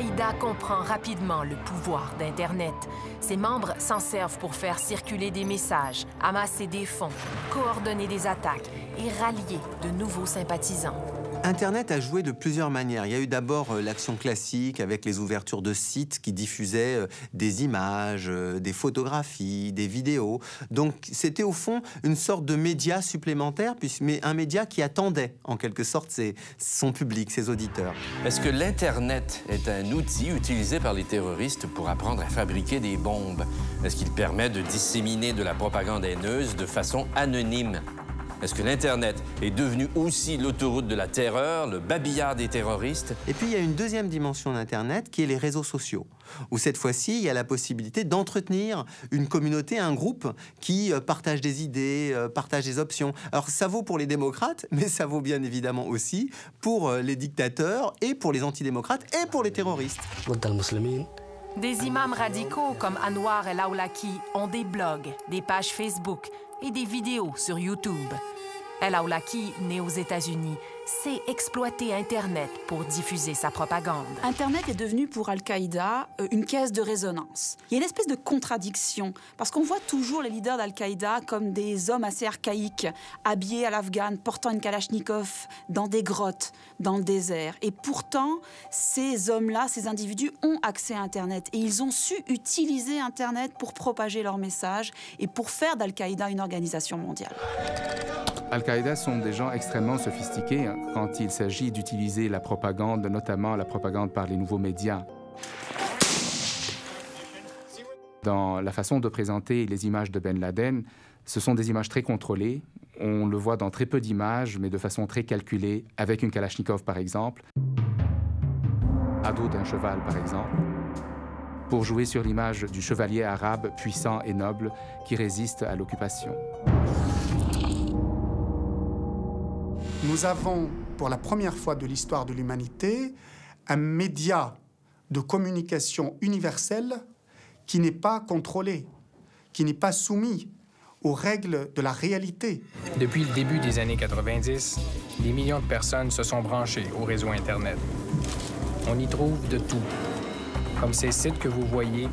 Al-Qaïda comprend rapidement le pouvoir d'Internet. Ses membres s'en servent pour faire circuler des messages, amasser des fonds, coordonner des attaques et rallier de nouveaux sympathisants. Internet a joué de plusieurs manières. Il y a eu d'abord l'action classique avec les ouvertures de sites qui diffusaient des images, des photographies, des vidéos. Donc c'était au fond une sorte de média supplémentaire, mais un média qui attendait en quelque sorte son public, ses auditeurs. Est-ce que l'Internet est un outil utilisé par les terroristes pour apprendre à fabriquer des bombes? Est-ce qu'il permet de disséminer de la propagande haineuse de façon anonyme? Est-ce que l'Internet est devenu aussi l'autoroute de la terreur, le babillard des terroristes? Et puis, il y a une deuxième dimension d'Internet qui est les réseaux sociaux, où cette fois-ci, il y a la possibilité d'entretenir une communauté, un groupe qui partage des idées, partage des options. Alors, ça vaut pour les démocrates, mais ça vaut bien évidemment aussi pour les dictateurs et pour les antidémocrates et pour les terroristes. Des imams radicaux comme Anwar el-Awlaki ont des blogs, des pages Facebook et des vidéos sur YouTube. El-Awlaki, né aux États-Unis, sait exploiter Internet pour diffuser sa propagande. Internet est devenu pour Al-Qaïda une caisse de résonance. Il y a une espèce de contradiction, parce qu'on voit toujours les leaders d'Al-Qaïda comme des hommes assez archaïques, habillés à l'afghane, portant une kalachnikov, dans des grottes, dans le désert. Et pourtant, ces hommes-là, ces individus ont accès à Internet et ils ont su utiliser Internet pour propager leur message et pour faire d'Al-Qaïda une organisation mondiale. Al-Qaïda sont des gens extrêmement sophistiqués quand il s'agit d'utiliser la propagande, notamment la propagande par les nouveaux médias. Dans la façon de présenter les images de Ben Laden, ce sont des images très contrôlées. On le voit dans très peu d'images, mais de façon très calculée, avec une Kalachnikov par exemple, à dos d'un cheval par exemple, pour jouer sur l'image du chevalier arabe puissant et noble qui résiste à l'occupation. Nous avons, pour la première fois de l'histoire de l'humanité, un média de communication universelle qui n'est pas contrôlé, qui n'est pas soumis aux règles de la réalité. Depuis le début des années 90, des millions de personnes se sont branchées au réseau Internet. On y trouve de tout, comme ces sites que vous voyez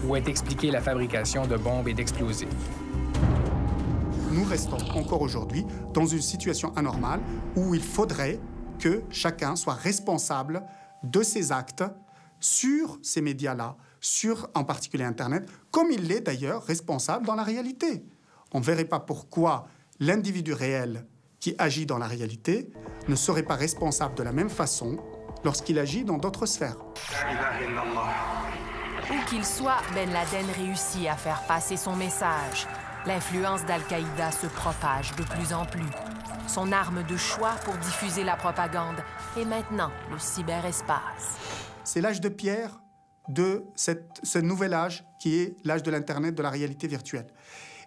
où est expliquée la fabrication de bombes et d'explosifs. Nous restons encore aujourd'hui dans une situation anormale où il faudrait que chacun soit responsable de ses actes sur ces médias-là, sur en particulier Internet, comme il l'est d'ailleurs responsable dans la réalité. On ne verrait pas pourquoi l'individu réel qui agit dans la réalité ne serait pas responsable de la même façon lorsqu'il agit dans d'autres sphères. Où qu'il soit, Ben Laden réussit à faire passer son message. L'influence d'Al-Qaïda se propage de plus en plus. Son arme de choix pour diffuser la propagande est maintenant le cyberespace. C'est l'âge de pierre de ce nouvel âge qui est l'âge de l'Internet, de la réalité virtuelle.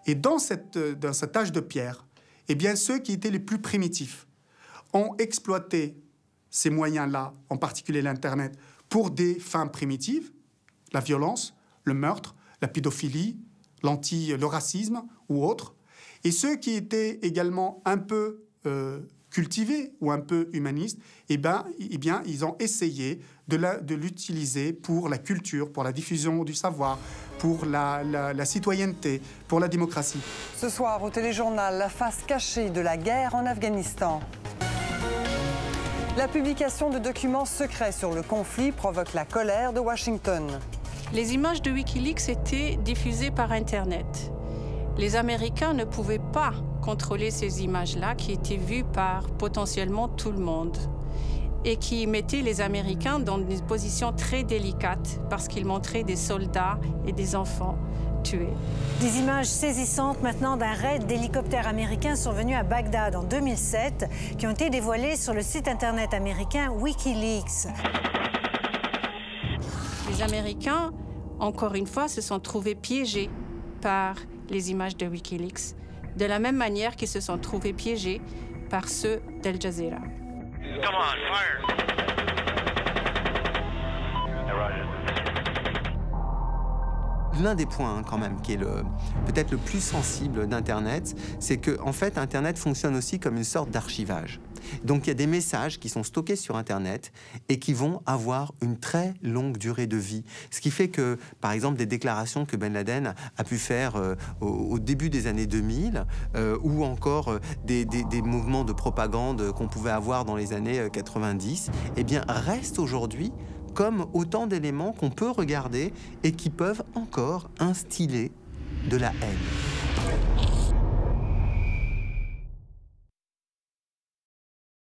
Et dans cet âge de pierre, eh bien, ceux qui étaient les plus primitifs ont exploité ces moyens-là, en particulier l'Internet, pour des fins primitives, la violence, le meurtre, la pédophilie, le racisme ou autre. Et ceux qui étaient également un peu cultivés ou un peu humanistes, eh bien, ils ont essayé de l'utiliser pour la culture, pour la diffusion du savoir, pour la citoyenneté, pour la démocratie. Ce soir, au téléjournal, la face cachée de la guerre en Afghanistan. La publication de documents secrets sur le conflit provoque la colère de Washington. Les images de Wikileaks étaient diffusées par Internet. Les Américains ne pouvaient pas contrôler ces images-là qui étaient vues par potentiellement tout le monde et qui mettaient les Américains dans une position très délicate parce qu'ils montraient des soldats et des enfants tués. Des images saisissantes maintenant d'un raid d'hélicoptères américains survenu à Bagdad en 2007 qui ont été dévoilées sur le site Internet américain Wikileaks. Les Américains, encore une fois, se sont trouvés piégés par les images de Wikileaks, de la même manière qu'ils se sont trouvés piégés par ceux d'Al Jazeera. Come on, fire! l'un des points quand même qui est peut-être le plus sensible d'Internet, c'est que en fait Internet fonctionne aussi comme une sorte d'archivage. Donc il y a des messages qui sont stockés sur Internet et qui vont avoir une très longue durée de vie. Ce qui fait que, par exemple, des déclarations que Ben Laden a pu faire au début des années 2000 ou encore des mouvements de propagande qu'on pouvait avoir dans les années 90, eh bien, restent aujourd'hui comme autant d'éléments qu'on peut regarder et qui peuvent encore instiller de la haine.